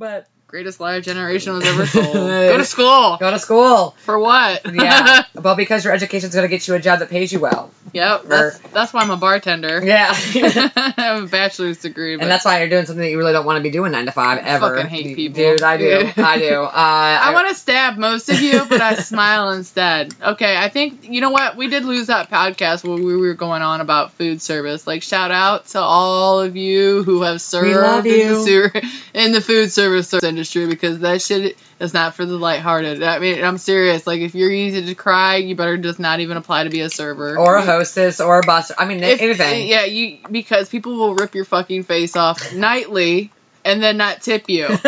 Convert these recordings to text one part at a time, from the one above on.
but greatest lie a generation was ever told. Go to school. Go to school. For what? Yeah. Well, because your education's going to get you a job that pays you well. Yep. That's why I'm a bartender. Yeah. I have a bachelor's degree. And that's why you're doing something that you really don't want to be doing 9 to 5 ever. I fucking hate people. Dude, I do. I do. I want to stab most of you, but I smile instead. Okay, I think, you know what? We did lose that podcast where we were going on about food service. Like, shout out to all of you who have served in the food service industry, because that shit is not for the lighthearted. I mean, I'm serious. Like, if you're easy to cry, you better just not even apply to be a server. Or a hostess or a bus. I mean, anything. Yeah, because people will rip your fucking face off nightly and then not tip you. and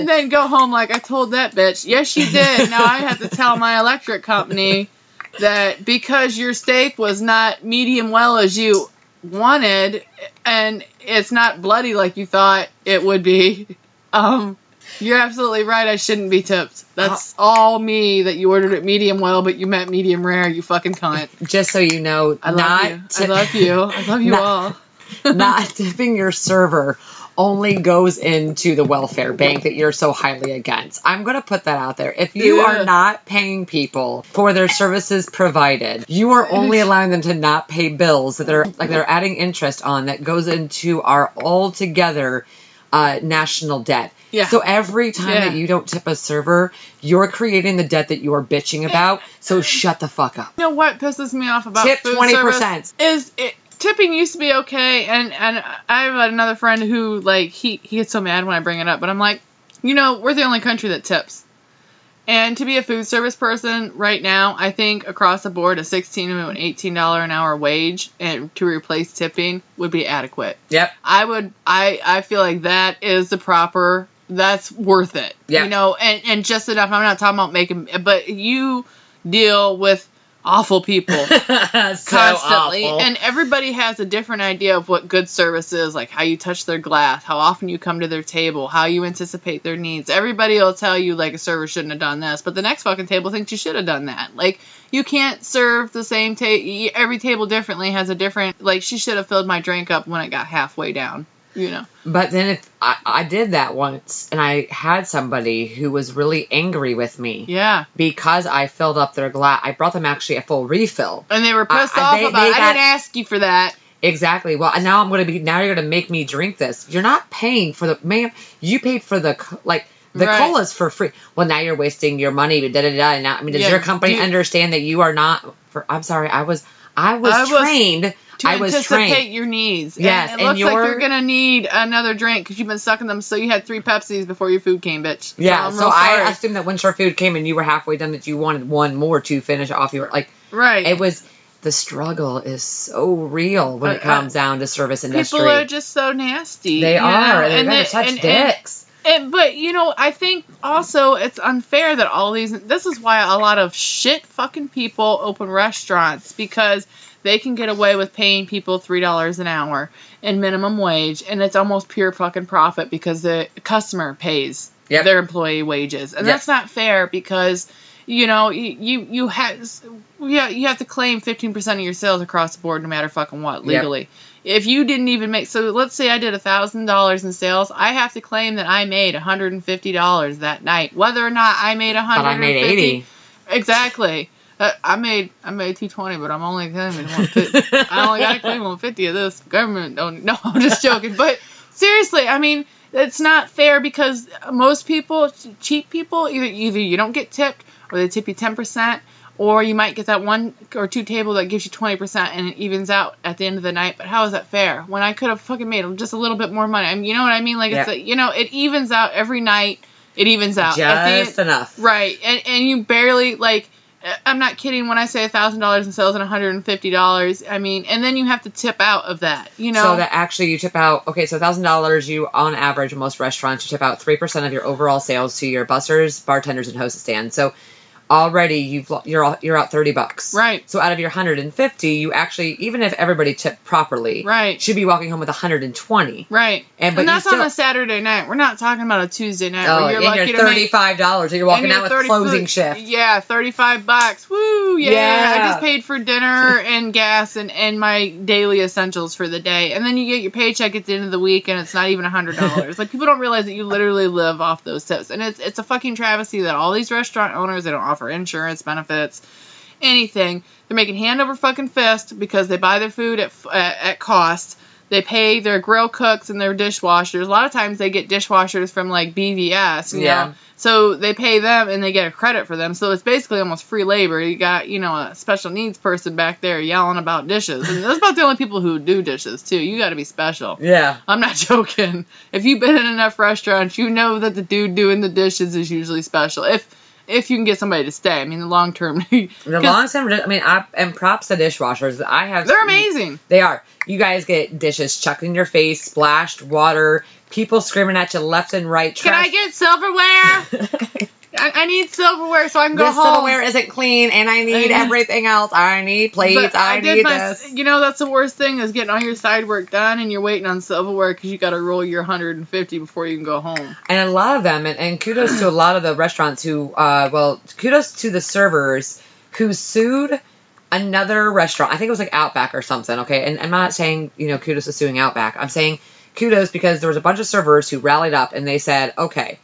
then go home like, I told that bitch. Yes, you did. Now I have to tell my electric company that because your steak was not medium well as you wanted and it's not bloody like you thought it would be, you're absolutely right. I shouldn't be tipped. That's all me that you ordered it medium well, but you meant medium rare, you fucking cunt. Just so you know, I love you all. Not tipping your server only goes into the welfare bank that you're so highly against. I'm going to put that out there. If you are not paying people for their services provided, you are only allowing them to not pay bills that they're adding interest on that goes into our altogether national debt. Yeah. So every time that you don't tip a server, you're creating the debt that you are bitching about. So shut the fuck up. You know what pisses me off about tip food 20% service is tipping used to be okay, and I have another friend who, like, he gets so mad when I bring it up, but I'm like, you know, we're the only country that tips. And to be a food service person right now, I think across the board, a $16 to $18 an hour wage and to replace tipping would be adequate. Yep. I feel like that is the proper, that's worth it. Yep. You know, and just enough. I'm not talking about making, but you deal with awful people constantly, awful. And everybody has a different idea of what good service is, like how you touch their glass, how often you come to their table, how you anticipate their needs. Everybody will tell you, like, a server shouldn't have done this, but the next fucking table thinks you should have done that. Like, you can't serve the same table. Every table differently has a different, like, she should have filled my drink up when it got halfway down. You know. But then if I did that once, and I had somebody who was really angry with me. Yeah. Because I filled up their glass. I brought them actually a full refill. And they were pissed off about it. I didn't ask you for that. Exactly. Well, now you're going to make me drink this. You're not paying for ma'am, you paid for the cola's for free. Well, now you're wasting your money. Da-da-da. And now, I mean, does your company understand that you are not, I'm sorry, I was trained to anticipate your needs. Yes, and it looks like you're gonna need another drink because you've been sucking them. So you had 3 Pepsis before your food came, bitch. Yeah. So I assumed that once your food came and you were halfway done, that you wanted one more to finish off your right. It was the struggle is so real when it comes down to service industry. People are just so nasty. They are. They're gonna touch dicks. But, you know, I think also it's unfair that all these... This is why a lot of shit fucking people open restaurants, because they can get away with paying people $3 an hour in minimum wage, and it's almost pure fucking profit because the customer pays their employee wages. And that's not fair because, you know, you have to claim 15% of your sales across the board no matter fucking what, legally. Yep. If you didn't even make... So let's say I did $1,000 in sales. I have to claim that I made $150 that night. Whether or not I made $150... But I made 80. Exactly. I made $220, but I'm only claiming $150. I only got to claim $150 of this. Government don't... No, I'm just joking. But seriously, I mean, it's not fair because most people, cheap people, either you don't get tipped or they tip you 10%. Or you might get that 1 or 2 table that gives you 20% and it evens out at the end of the night. But how is that fair? When I could have fucking made just a little bit more money. I mean, you know what I mean? Like, it's you know, it evens out every night. It evens out. Just enough. Right. And you barely, like, I'm not kidding when I say $1,000 in sales and $150. I mean, and then you have to tip out of that, you know? So that actually you tip out, okay, so $1,000, you, on average, in most restaurants, you tip out 3% of your overall sales to your bussers, bartenders, and hostess stands. So already you're out $30. Right. So out of your $150, you actually, even if everybody tipped properly, right, should be walking home with $120. Right. And that's on a Saturday night. We're not talking about a Tuesday night. Oh, where you're and lucky you're to make $35 and you're walking out with closing shift. Yeah, $35. Woo, yeah. I just paid for dinner and gas and my daily essentials for the day. And then you get your paycheck at the end of the week and it's not even $100. Like, people don't realize that you literally live off those tips. And it's a fucking travesty that all these restaurant owners, they don't offer insurance, benefits, anything. They're making hand over fucking fist because they buy their food at cost. They pay their grill cooks and their dishwashers. A lot of times they get dishwashers from like BVS, you know. So they pay them and they get a credit for them. So it's basically almost free labor. You got, you know, a special needs person back there yelling about dishes. And that's about the only people who do dishes too. You got to be special. Yeah. I'm not joking. If you've been in enough restaurants, you know that the dude doing the dishes is usually special. If you can get somebody to stay. I mean, the long term. The long term, I mean, and props to dishwashers. They're amazing. They are. You guys get dishes chucked in your face, splashed water, people screaming at you left and right. Can I get silverware? I need silverware so I can go home. This silverware isn't clean, and I need everything else. I need plates. I need this. You know, that's the worst thing is getting all your side work done, and you're waiting on silverware because you got to roll your 150 before you can go home. And a lot of them, and kudos to a lot of the restaurants who, kudos to the servers who sued another restaurant. I think it was like Outback or something, okay? And I'm not saying, you know, kudos to suing Outback. I'm saying kudos because there was a bunch of servers who rallied up, and they said, okay,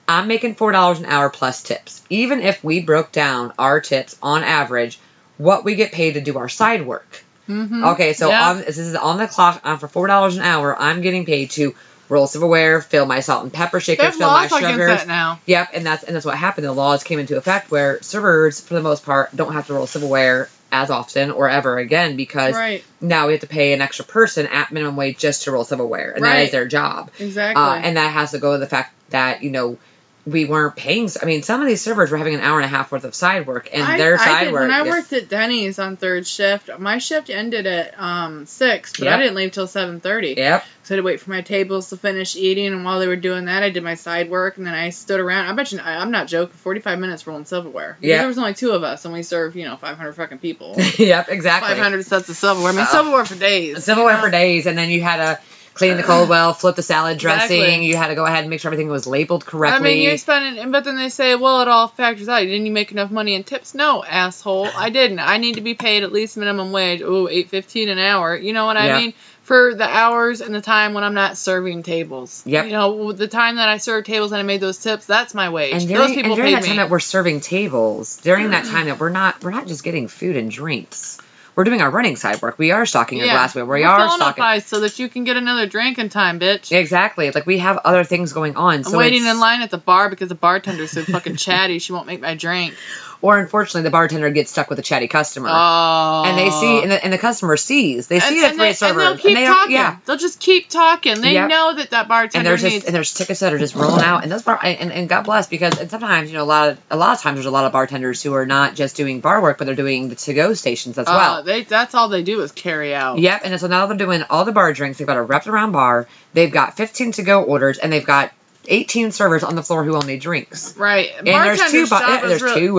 I'm making $4 an hour plus tips. Even if we broke down our tips on average, what we get paid to do our side work. Mm-hmm. Okay, so this is on the clock. For $4 an hour, I'm getting paid to roll silverware, fill my salt and pepper shakers, fill my sugars. That now. Yep, and that's what happened. The laws came into effect where servers, for the most part, don't have to roll silverware as often or ever again because now we have to pay an extra person at minimum wage just to roll silverware, and that is their job. Exactly. And that has to go with the fact that, you know, we weren't paying. I mean, some of these servers were having an hour and a half worth of side work, and their side work. When I worked at Denny's on third shift, my shift ended at 6, but I didn't leave till 7:30. Yep. So I had to wait for my tables to finish eating, and while they were doing that, I did my side work, and then I stood around. I bet you, I'm not joking, 45 minutes rolling silverware. Yeah. There was only 2 of us, and we served, 500 fucking people. Yep, exactly. 500 sets of silverware. I mean, silverware for days. Silverware for days, and then you had to clean the cold well, flip the salad dressing. Exactly. You had to go ahead and make sure everything was labeled correctly. I mean, you're spending, but then they say, well, it all factors out. Didn't you make enough money in tips? No, asshole. I didn't. I need to be paid at least minimum wage. Ooh, $8.15 an hour. You know what I mean? For the hours and the time when I'm not serving tables. Yep. You know, the time that I served tables and I made those tips, that's my wage. And those people during paid that time that we're serving tables, during that time that we're not just getting food and drinks. We're doing our running side work. We are stocking your glassware. We are stocking ice so that you can get another drink in time, bitch. Exactly. Like, we have other things going on. I'm waiting in line at the bar because the bartender's so fucking chatty. She won't make my drink. Or, unfortunately, the bartender gets stuck with a chatty customer. Oh. And they see, and the customer sees. They see the 3 servers. And they'll keep talking. Yeah. They'll just keep talking. They know that bartender needs. And there's tickets that are just rolling out. And those and God bless, because sometimes, a lot of times there's a lot of bartenders who are not just doing bar work, but they're doing the to-go stations as well. That's all they do is carry out. Yep. And so now they're doing all the bar drinks. They've got a wrapped around bar. They've got 15 to-go orders, and they've got 18 servers on the floor who only drinks. Right. And there's 2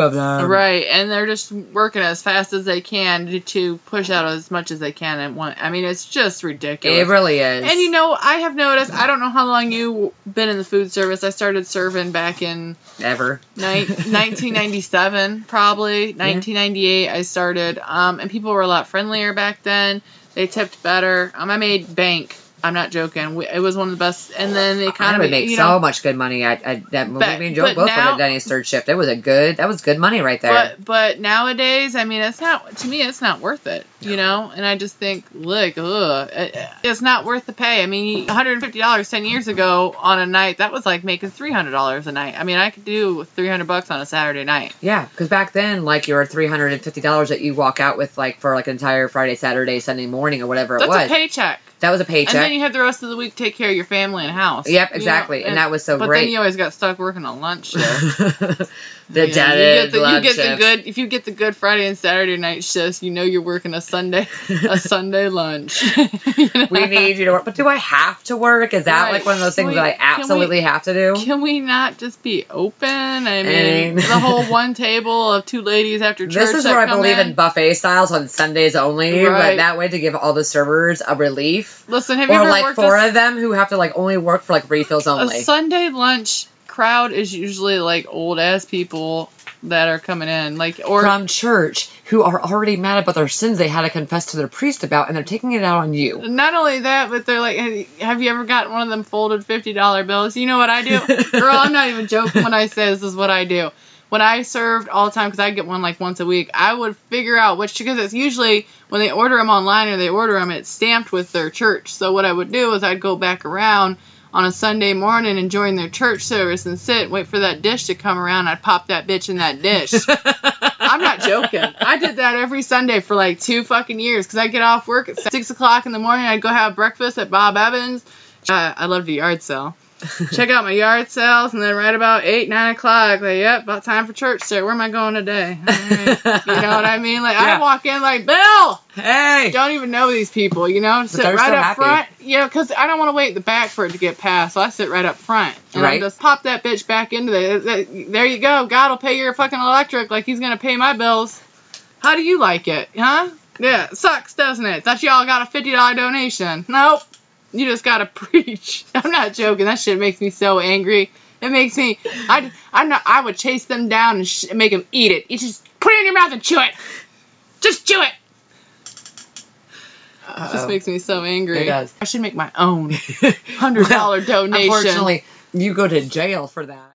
of them. Right. And they're just working as fast as they can to push out as much as they can at once. I mean, it's just ridiculous. It really is. And I have noticed, I don't know how long you've been in the food service. I started serving back in 1997, probably. 1998 I started. And people were a lot friendlier back then. They tipped better. I made bank. I'm not joking. It was one of the best. And then the economy. I would make so much good money at that. Me and Joe both were at Denny's third shift. That was good money right there. But nowadays, I mean, it's not worth it. And I just think, look, it's not worth the pay. I mean, $150 10 years ago on a night, that was like making $300 a night. I mean, I could do $300 on a Saturday night. Yeah, because back then, like, your $350 that you walk out with, like, for like an entire Friday, Saturday, Sunday morning, or whatever it was. That's a paycheck. That was a paycheck. And then you had the rest of the week to take care of your family and house. Yep, exactly. You know? And that was so but great. But then you always got stuck working a lunch shift. The lunch shift. If you get the good Friday and Saturday night shifts, you know you're working a Sunday lunch. You know? We need you to work. But do I have to work? Is that like one of those things that I absolutely have to do? Can we not just be open? I mean, the whole one table of two ladies after church. This is where I believe in buffet styles on Sundays only. Right. But that way to give all the servers a relief. Listen, have you ever worked four of them who have to like only work for like refills only? A Sunday lunch crowd is usually like old ass people that are coming in, like, or from church, who are already mad about their sins they had to confess to their priest about, and they're taking it out on you. Not only that, but they're like, hey, have you ever gotten one of them folded $50 bills? You know what I do? Girl, I'm not even joking when I say this is what I do. When I served all the time, because I get one like once a week, I would figure out which, because it's usually when they order them online or they order them, it's stamped with their church. So what I would do is I'd go back around on a Sunday morning and join their church service and sit and wait for that dish to come around. I'd pop that bitch in that dish. I'm not joking. I did that every Sunday for like 2 fucking years, because I'd get off work at 6 o'clock in the morning. I'd go have breakfast at Bob Evans. I love the yard sale. Check out my yard sales, and then right about 8, 9 o'clock, like, yep, about time for church, sir. Where am I going today? All right. You know what I mean? Like, yeah. I walk in like, Bill! Hey! Don't even know these people, you know? Sit right up front. Yeah, because I don't want to wait in the back for it to get passed, so I sit right up front. And I just pop that bitch back into there you go. God will pay your fucking electric like he's going to pay my bills. How do you like it, huh? Yeah, it sucks, doesn't it? Thought y'all got a $50 donation. Nope. You just gotta preach. I'm not joking. That shit makes me so angry. It makes me. I would chase them down and make them eat it. You just put it in your mouth and chew it. Just chew it. It just makes me so angry. It does. I should make my own $100 donation. Unfortunately, you go to jail for that.